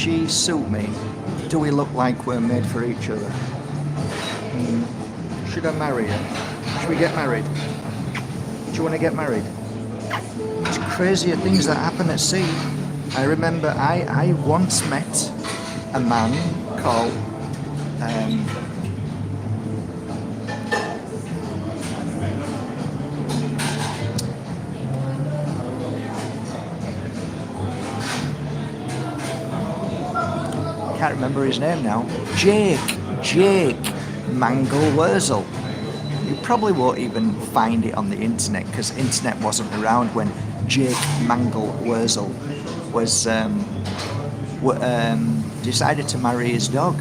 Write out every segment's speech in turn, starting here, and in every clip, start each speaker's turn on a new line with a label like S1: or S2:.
S1: she suit me? Do we look like we're made for each other? Should I marry her? Should we get married? Do you want to get married? It's crazier things that happen at sea. I remember I once met a man called can't remember his name now. Jake Mangle Wurzel. You probably won't even find it on the internet because internet wasn't around when Jake Mangle Wurzel was decided to marry his dog,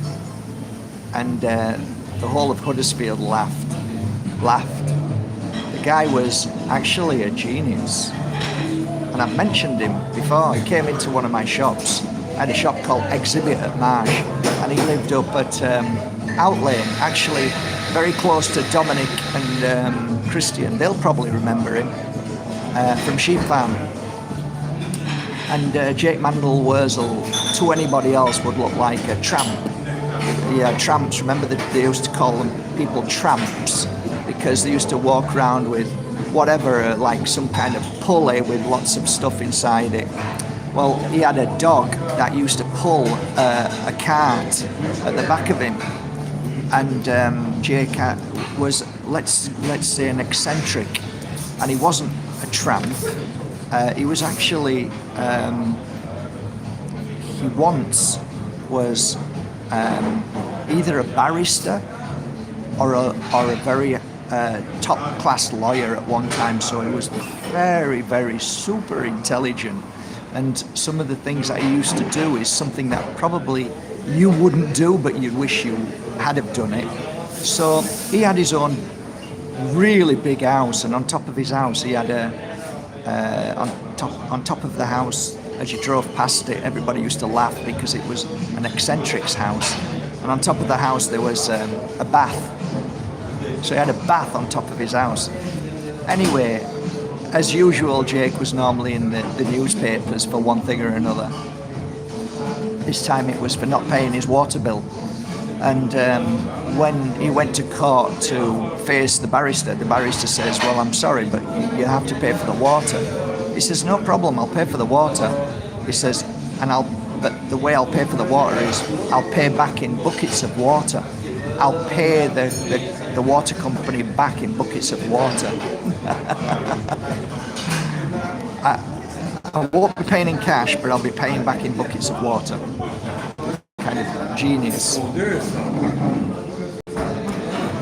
S1: and the whole of Huddersfield laughed. The guy was actually a genius, and I've mentioned him before. He came into one of my shops. I had a shop called Exhibit at Marsh, and he lived up at Outlane, actually very close to Dominic and Christian. They'll probably remember him from Sheep Farm. And Jake Mandel Wurzel, to anybody else, would look like a tramp. Yeah, tramps. Remember that they used to call them people tramps because they used to walk around with whatever, like some kind of pulley with lots of stuff inside it. Well, he had a dog that used to pull a cart at the back of him, and Jake was, let's say, an eccentric, and he wasn't a tramp. He was actually, he once was either a barrister or a very top-class lawyer at one time. So he was very, very super intelligent. And some of the things that he used to do is something that probably you wouldn't do, but you'd wish you had have done it. So he had his own really big house, and on top of his house he had on top of the house, as you drove past it, everybody used to laugh because it was an eccentric's house. And on top of the house there was a bath. So he had a bath on top of his house. Anyway, as usual, Jake was normally in the newspapers for one thing or another. This time it was for not paying his water bill. And when he went to court to face the barrister says, well, I'm sorry, but you have to pay for the water. He says, no problem, I'll pay for the water. He says, but the way I'll pay for the water is I'll pay back in buckets of water. I'll pay the water company back in buckets of water. I won't be paying in cash, but I'll be paying back in buckets of water. Kind of genius.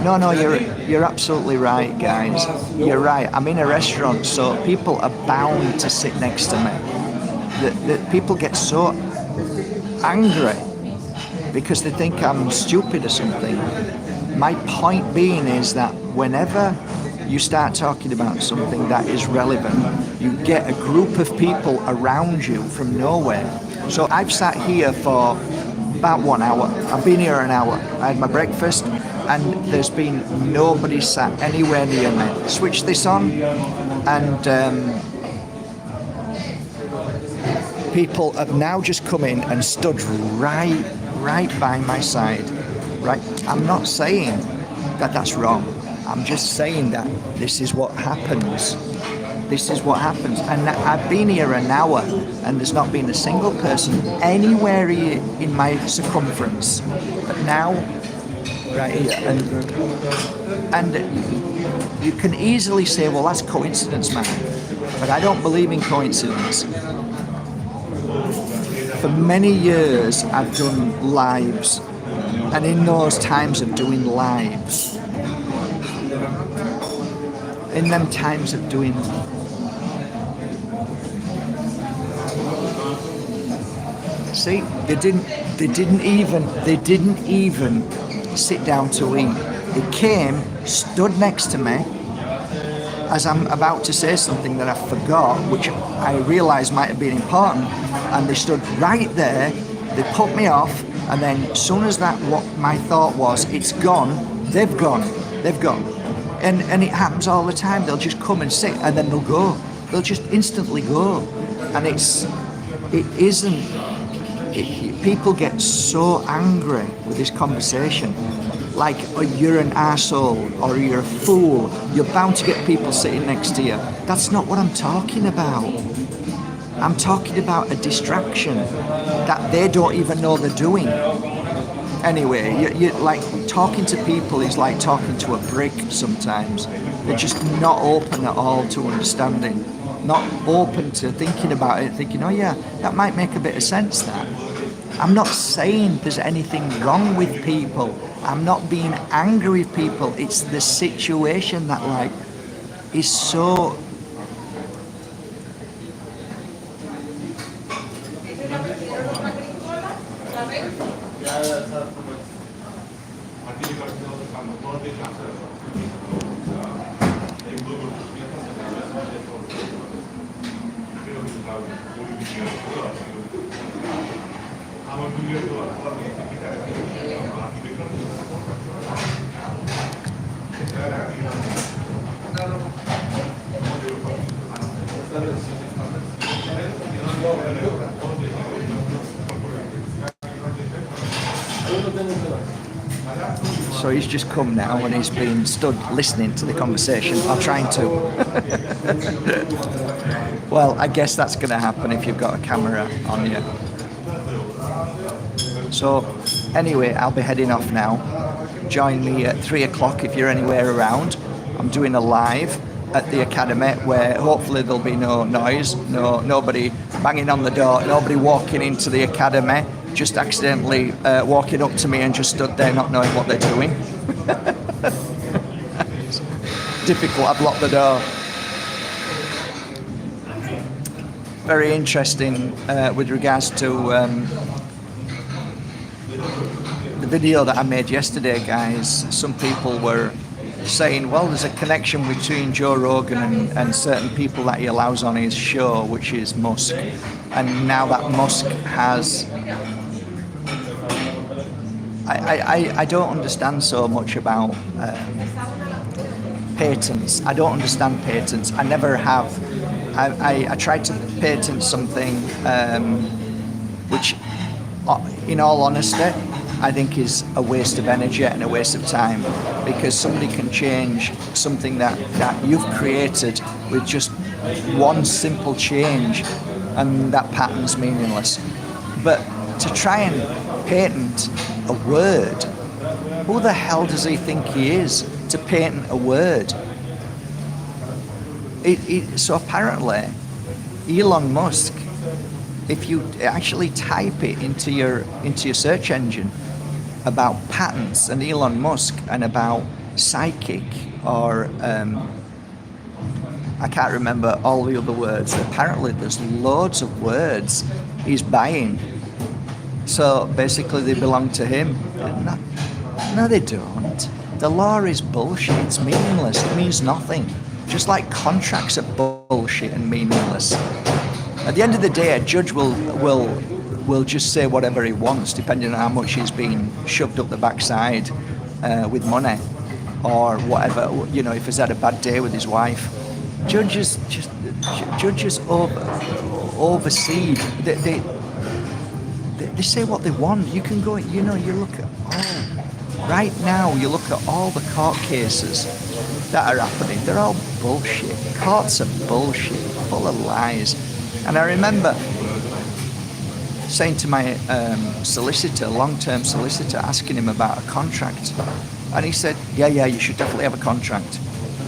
S1: No, you're absolutely right, guys. You're right. I'm in a restaurant, so people are bound to sit next to me. The people get so angry because they think I'm stupid or something. My point being is that whenever you start talking about something that is relevant, you get a group of people around you from nowhere. So I've sat here for about 1 hour. I've been here an hour. I had my breakfast and there's been nobody sat anywhere near me. Switch this on and people have now just come in and stood right by my side. Right? I'm not saying that that's wrong. I'm just saying that this is what happens. This is what happens. And I've been here an hour and there's not been a single person anywhere here in my circumference. But now, right here, and you can easily say, well, that's coincidence, man. But I don't believe in coincidence. For many years, I've done lives. And in those times of doing lives, in them times of doing, see, they didn't even sit down to eat. They came, stood next to me as I'm about to say something that I forgot, which I realised might have been important, and they stood right there. They put me off. And then as soon as that, what my thought was, it's gone, they've gone. And it happens all the time. They'll just come and sit and then they'll go. They'll just instantly go. And people get so angry with this conversation. Like, oh, you're an arsehole, or you're a fool. You're bound to get people sitting next to you. That's not what I'm talking about. I'm talking about a distraction that they don't even know they're doing. Anyway, you like talking to people is like talking to a brick sometimes. They're just not open at all to understanding, not open to thinking about it, thinking, oh yeah, that might make a bit of sense, that. I'm not saying there's anything wrong with people. I'm not being angry with people. It's the situation that like is so So he's just come now and he's been stood listening to the conversation, or trying to. Well, I guess that's going to happen if you've got a camera on you. So anyway, I'll be heading off now. Join me at 3 o'clock if you're anywhere around. I'm doing a live at the academy where hopefully there'll be no noise, nobody banging on the door, nobody walking into the academy, just accidentally walking up to me and just stood there not knowing what they're doing. It's difficult, I've locked the door. Very interesting with regards to the video that I made yesterday, guys. Some people were saying, well, there's a connection between Joe Rogan and certain people that he allows on his show, which is Musk. And now that Musk has... I don't understand so much about patents. I don't understand patents. I never have. I tried to patent something which, in all honesty, I think is a waste of energy and a waste of time, because somebody can change something that you've created with just one simple change, and that pattern's meaningless. But to try and patent a word, who the hell does he think he is to patent a word? So apparently, Elon Musk, if you actually type it into your search engine about patents and Elon Musk and about psychic, or I can't remember all the other words. Apparently there's loads of words he's buying. So basically they belong to him. No, they don't. The law is bullshit. It's meaningless. It means nothing. Just like contracts are bullshit and meaningless. At the end of the day, a judge will just say whatever he wants, depending on how much he's been shoved up the backside with money, or whatever. You know, if he's had a bad day with his wife. Judges oversee. They say what they want. You can go. You know, you look at right now. You look at all the court cases that are happening. They're all bullshit. Courts are bullshit, full of lies. And I remember saying to my solicitor, long-term solicitor, asking him about a contract. And he said, yeah, you should definitely have a contract.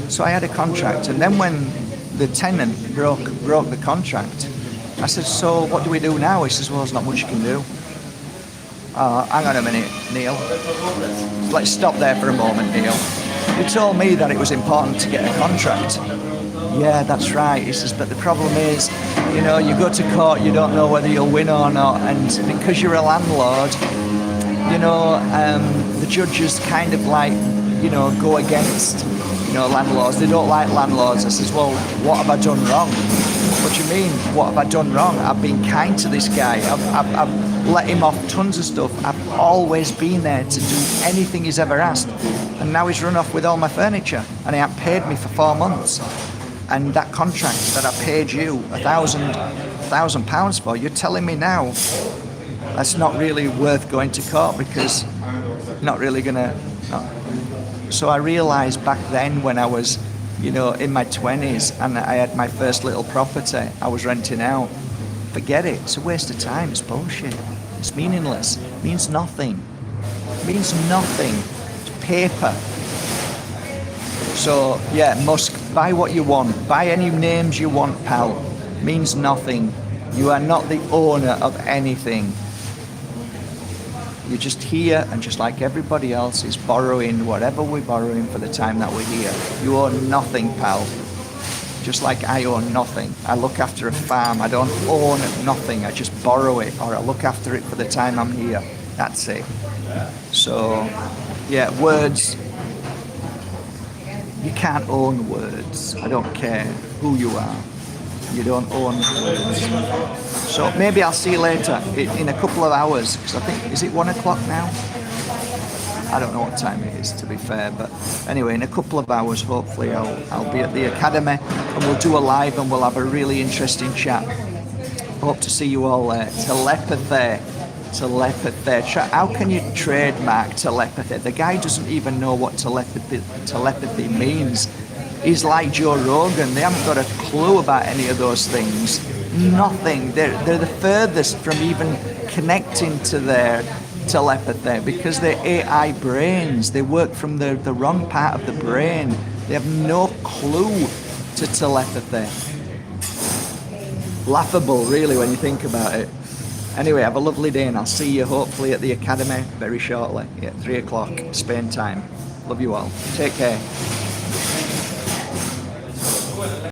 S1: So I had a contract. And then when the tenant broke the contract, I said, so what do we do now? He says, well, there's not much you can do. Hang on a minute, Neil. Let's stop there for a moment, Neil. You told me that it was important to get a contract. Yeah, that's right. He says, but the problem is, you know, you go to court, you don't know whether you'll win or not, and because you're a landlord, you know, the judges kind of like, you know, go against, you know, landlords. They don't like landlords. I says, well, what have I done wrong? What do you mean, what have I done wrong? I've been kind to this guy. I've let him off tons of stuff. I've always been there to do anything he's ever asked. And now he's run off with all my furniture, and he hasn't paid me for 4 months. And that contract that I paid you £1,000 for, you're telling me now that's not really worth going to court because not really gonna. So I realised back then when I was, in my 20s and I had my first little property I was renting out, forget it. It's a waste of time. It's bullshit. It's meaningless. It means nothing. It means nothing. It's paper. So yeah, Musk, buy what you want. Buy any names you want, pal. Means nothing. You are not the owner of anything. You're just here, and just like everybody else is borrowing whatever we're borrowing for the time that we're here. You own nothing, pal. Just like I own nothing. I look after a farm. I don't own nothing. I just borrow it, or I look after it for the time I'm here. That's it. So, yeah, words. You can't own words. I don't care who you are. You don't own words. So maybe I'll see you later in a couple of hours, because I think, is it 1 o'clock now? I don't know what time it is, to be fair, but anyway, in a couple of hours, hopefully I'll be at the academy and we'll do a live and we'll have a really interesting chat. Hope to see you all there. Telepathy. How can you trademark telepathy? The guy doesn't even know what telepathy means. He's like Joe Rogan. They haven't got a clue about any of those things. Nothing. They're the furthest from even connecting to their telepathy because they're AI brains. They work from the wrong part of the brain. They have no clue to telepathy. Laughable, really, when you think about it. Anyway, have a lovely day, and I'll see you hopefully at the academy very shortly at 3 o'clock Spain time. Love you all. Take care.